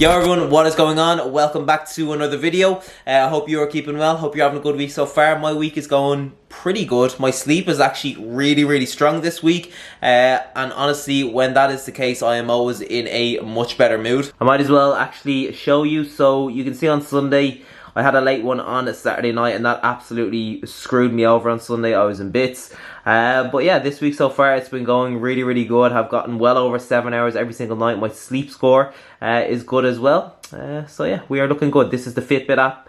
Yo everyone, what is going on? Welcome back to another video. I hope you are keeping well. Hope you're having a good week so far. My week is going pretty good. My sleep is actually really strong this week. And honestly, when that is the case, I am always in a much better mood. I might as well actually show you. So you can see on Sunday, I had a late one on a Saturday night and that absolutely screwed me over on Sunday. I was in bits. But yeah, this week so far it's been going really good. I've gotten well over 7 hours every single night. My sleep score is good as well. So yeah, we are looking good. This is the Fitbit app,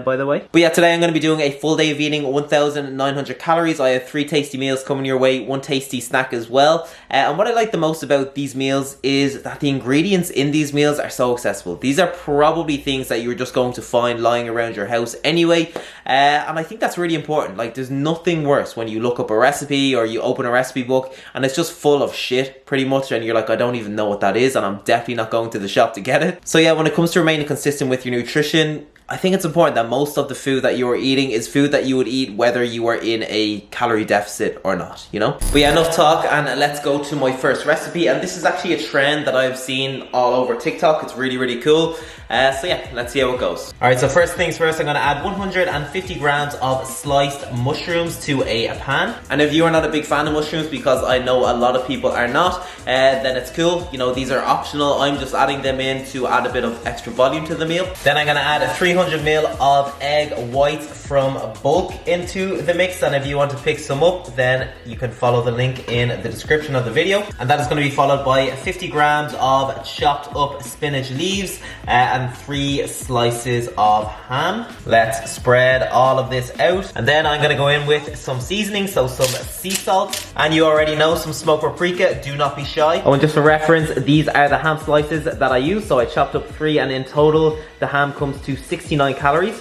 by the way. But yeah, today I'm going to be doing a full day of eating 1,900 calories. I have 3 tasty meals coming your way, 1 tasty snack as well. And what I like the most about these meals is that the ingredients in these meals are so accessible. These are probably things that you're just going to find lying around your house anyway. And I think that's really important. Like, there's nothing worse when you look up a recipe or you open a recipe book and it's just full of shit pretty much and you're like, I don't even know what that is and I'm definitely not going to the shop to get it. So yeah, when it comes to remaining consistent with your nutrition, I think it's important that most of the food that you are eating is food that you would eat whether you are in a calorie deficit or not, you know? But yeah, enough talk and let's go to my first recipe. And this is actually a trend that I've seen all over TikTok. It's really cool. So yeah, let's see how it goes. All right, so first things first, I'm gonna add 150 grams of sliced mushrooms to a pan. And if you are not a big fan of mushrooms, because I know a lot of people are not, then it's cool. You know, these are optional. I'm just adding them in to add a bit of extra volume to the meal. Then I'm gonna add 300 ml of egg whites from bulk into the mix. And if you want to pick some up, then you can follow the link in the description of the video. And that is gonna be followed by 50 grams of chopped up spinach leaves, and 3 slices of ham. Let's spread all of this out. And then I'm gonna go in with some seasoning, so some sea salt. And you already know, some smoked paprika, do not be shy. Oh, and just for reference, these are the ham slices that I use. So I chopped up 3 and in total, the ham comes to 69 calories,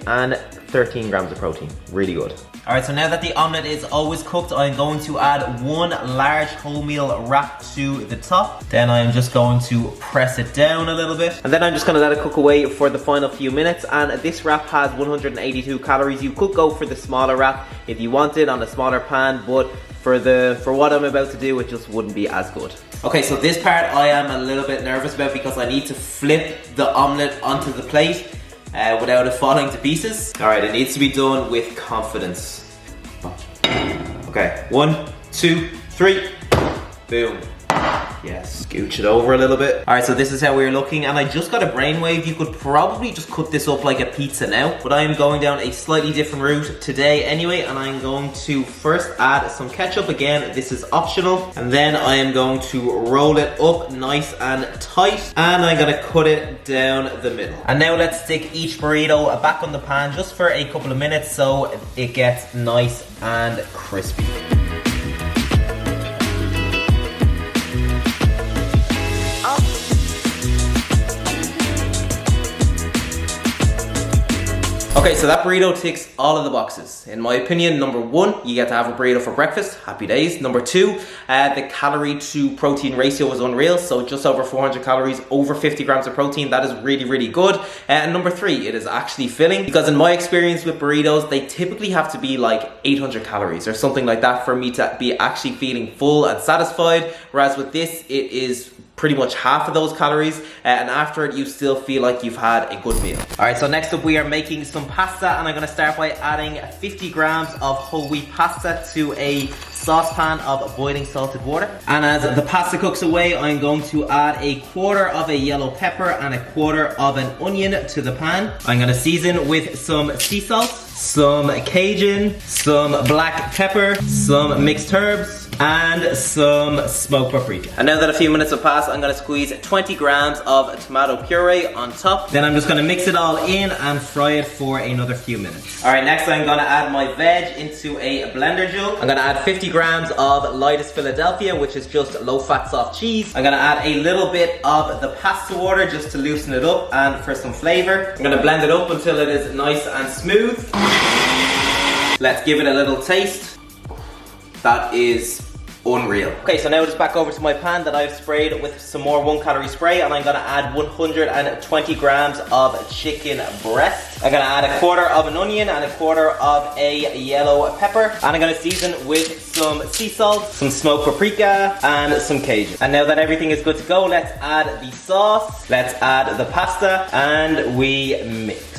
and 13 grams of protein, really good. All right, so now that the omelette is always cooked, I'm going to add 1 large wholemeal wrap to the top. Then I'm just going to press it down a little bit. And then I'm just gonna let it cook away for the final few minutes. And this wrap has 182 calories. You could go for the smaller wrap if you wanted on a smaller pan, but for what I'm about to do, it just wouldn't be as good. Okay, so this part I am a little bit nervous about because I need to flip the omelette onto the plate without it falling to pieces. All right, it needs to be done with confidence. Okay, 1, 2, 3, boom. Yes, scooch it over a little bit. All right, so this is how we're looking, and I just got a brainwave. You could probably just cut this up like a pizza now, but I am going down a slightly different route today anyway, and I'm going to first add some ketchup. Again, this is optional, and then I am going to roll it up nice and tight, and I'm gonna cut it down the middle. And now let's stick each burrito back on the pan just for a couple of minutes so it gets nice and crispy. Okay, so that burrito ticks all of the boxes. In my opinion, number 1, you get to have a burrito for breakfast, happy days. Number 2, the calorie to protein ratio was unreal, so just over 400 calories, over 50 grams of protein, that is really good. And number 3, it is actually filling, because in my experience with burritos, they typically have to be like 800 calories or something like that for me to be actually feeling full and satisfied, whereas with this, it is pretty much half of those calories, and after it you still feel like you've had a good meal. All right, so next up we are making some pasta, and I'm gonna start by adding 50 grams of whole wheat pasta to a saucepan of boiling salted water. And as the pasta cooks away, I'm going to add 1/4 of a yellow pepper and 1/4 of an onion to the pan. I'm gonna season with some sea salt, some Cajun, some black pepper, some mixed herbs, and some smoked paprika. And now that a few minutes have passed, I'm gonna squeeze 20 grams of tomato puree on top. Then I'm just gonna mix it all in and fry it for another few minutes. All right, next I'm gonna add my veg into a blender jug. I'm gonna add 50 grams of lightest Philadelphia, which is just low-fat soft cheese. I'm gonna add a little bit of the pasta water just to loosen it up and for some flavor. I'm gonna blend it up until it is nice and smooth. Let's give it a little taste. That is unreal. Okay, so now just back over to my pan that I've sprayed with some more 1 calorie spray, and I'm gonna add 120 grams of chicken breast. I'm gonna add a quarter of an onion and a quarter of a yellow pepper, and I'm gonna season with some sea salt, some smoked paprika, and some Cajun. And now that everything is good to go, let's add the sauce, let's add the pasta, and we mix.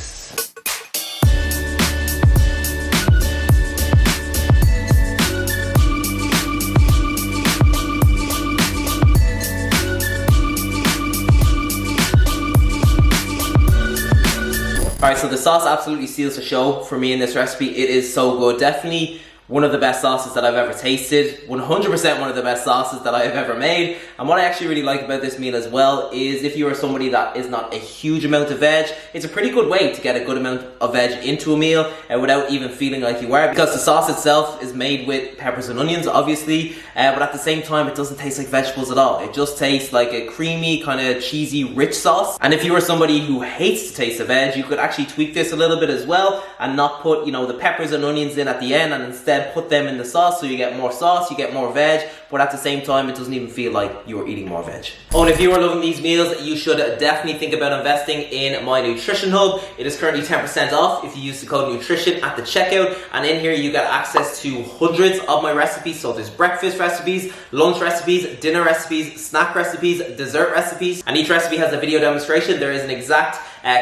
Alright, so the sauce absolutely seals the show for me in this recipe. It is so good. Definitely one of the best sauces that I've ever tasted. 100% one of the best sauces that I have ever made. And what I actually really like about this meal as well is if you are somebody that is not a huge amount of veg, it's a pretty good way to get a good amount of veg into a meal without even feeling like you are, because the sauce itself is made with peppers and onions, obviously, but at the same time it doesn't taste like vegetables at all. It just tastes like a creamy, kind of cheesy, rich sauce. And if you are somebody who hates the taste of veg, you could actually tweak this a little bit as well and not put, you know, the peppers and onions in at the end, and instead put them in the sauce, so you get more sauce, you get more veg, but at the same time it doesn't even feel like you're eating more veg. Oh, and if you are loving these meals, you should definitely think about investing in my nutrition hub. It is currently 10% off if you use the code nutrition at the checkout, and in here you get access to hundreds of my recipes. So there's breakfast recipes, lunch recipes, dinner recipes, snack recipes, dessert recipes, and each recipe has a video demonstration. There is an exact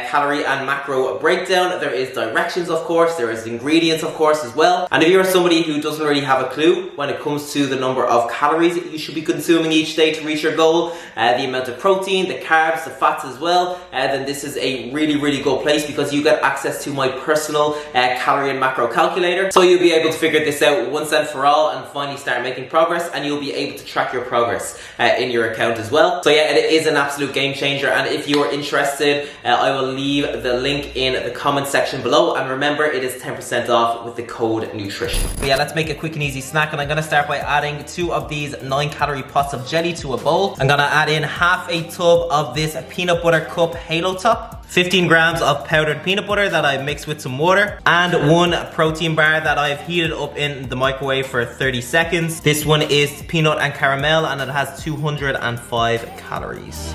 calorie and macro breakdown. There is directions, of course. There is ingredients, of course, as well. And if you're somebody who doesn't really have a clue when it comes to the number of calories that you should be consuming each day to reach your goal, the amount of protein, the carbs, the fats as well, then this is a really, really good place, because you get access to my personal calorie and macro calculator. So you'll be able to figure this out once and for all and finally start making progress, and you'll be able to track your progress in your account as well. So yeah, it is an absolute game changer, and if you are interested, I will leave the link in the comment section below, and remember, it is 10% off with the code nutrition. But yeah, let's make a quick and easy snack, and I'm gonna start by adding 2 of these 9-calorie pots of jelly to a bowl. I'm gonna add in half a tub of this peanut butter cup halo top, 15 grams of powdered peanut butter that I've mixed with some water, and 1 protein bar that I've heated up in the microwave for 30 seconds. This one is peanut and caramel, and it has 205 calories.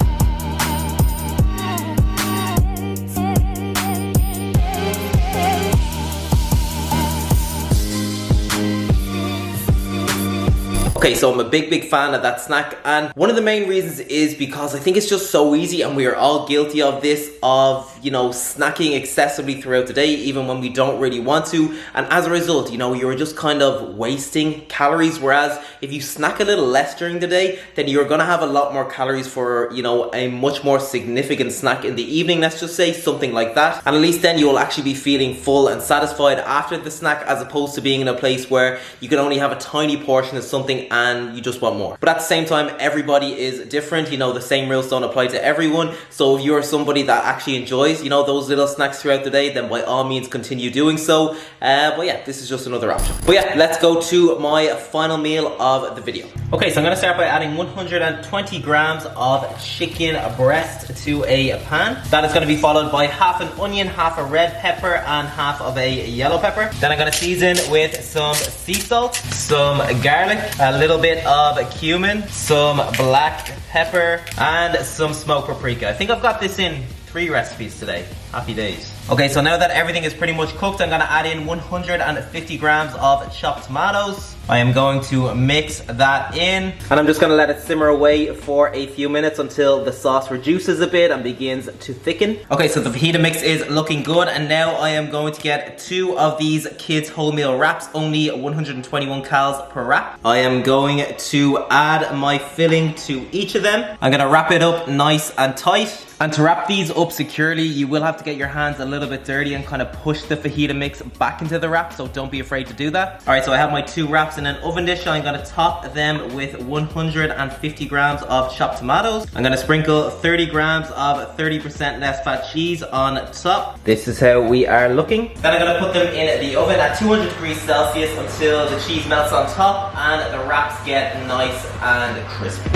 Okay, so I'm a big fan of that snack, and one of the main reasons is because I think it's just so easy, and we are all guilty of this, of, you know, snacking excessively throughout the day, even when we don't really want to, and as a result, you know, you're just kind of wasting calories. Whereas if you snack a little less during the day, then you're gonna have a lot more calories for, you know, a much more significant snack in the evening, let's just say, something like that, and at least then you'll actually be feeling full and satisfied after the snack, as opposed to being in a place where you can only have a tiny portion of something and you just want more. But at the same time, everybody is different. You know, the same rules don't apply to everyone. So if you're somebody that actually enjoys, you know, those little snacks throughout the day, then by all means continue doing so. But yeah, this is just another option. But yeah, let's go to my final meal of the video. Okay, so I'm gonna start by adding 120 grams of chicken breast to a pan. That is gonna be followed by half an onion, half a red pepper, and half of a yellow pepper. Then I'm gonna season with some sea salt, some garlic, a little bit of cumin, some black pepper, and some smoked paprika. I think I've got this in 3 recipes today. Happy days. Okay, so now that everything is pretty much cooked, I'm gonna add in 150 grams of chopped tomatoes. I am going to mix that in, and I'm just gonna let it simmer away for a few minutes until the sauce reduces a bit and begins to thicken. Okay, so the fajita mix is looking good, and now I am going to get 2 of these kids wholemeal wraps, only 121 calories per wrap. I am going to add my filling to each of them. I'm gonna wrap it up nice and tight. And to wrap these up securely, you will have to get your hands a little bit dirty and kind of push the fajita mix back into the wrap, so don't be afraid to do that. All right, so I have my 2 wraps in an oven dish. I'm gonna top them with 150 grams of chopped tomatoes. I'm gonna sprinkle 30 grams of 30% less fat cheese on top. This is how we are looking. Then I'm gonna put them in the oven at 200 degrees Celsius until the cheese melts on top and the wraps get nice and crispy.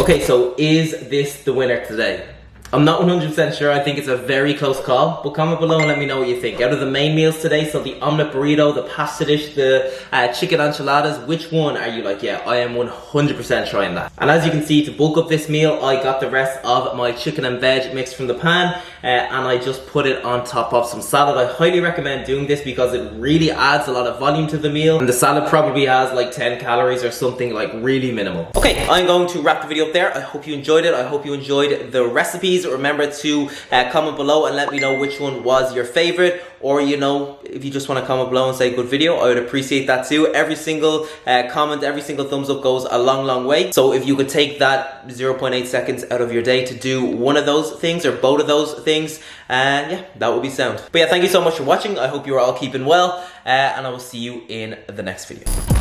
Okay, so is this the winner today? I'm not 100% sure. I think it's a very close call, but comment below and let me know what you think. Out of the main meals today, so the omelette burrito, the pasta dish, the chicken enchiladas, which one are you like, yeah, I am 100% trying that? And as you can see, to bulk up this meal, I got the rest of my chicken and veg mixed from the pan, and I just put it on top of some salad. I highly recommend doing this because it really adds a lot of volume to the meal, and the salad probably has like 10 calories or something, like really minimal. Okay, I'm going to wrap the video up there. I hope you enjoyed it. I hope you enjoyed the recipes. Remember to comment below and let me know which one was your favorite, or you know, if you just want to comment below and say good video, I would appreciate that too. Every single comment, every single thumbs up goes a long way. So if you could take that 0.8 seconds out of your day to do one of those things or both of those things, yeah, that would be sound. But yeah, thank you so much for watching. I hope you are all keeping well, and I will see you in the next video.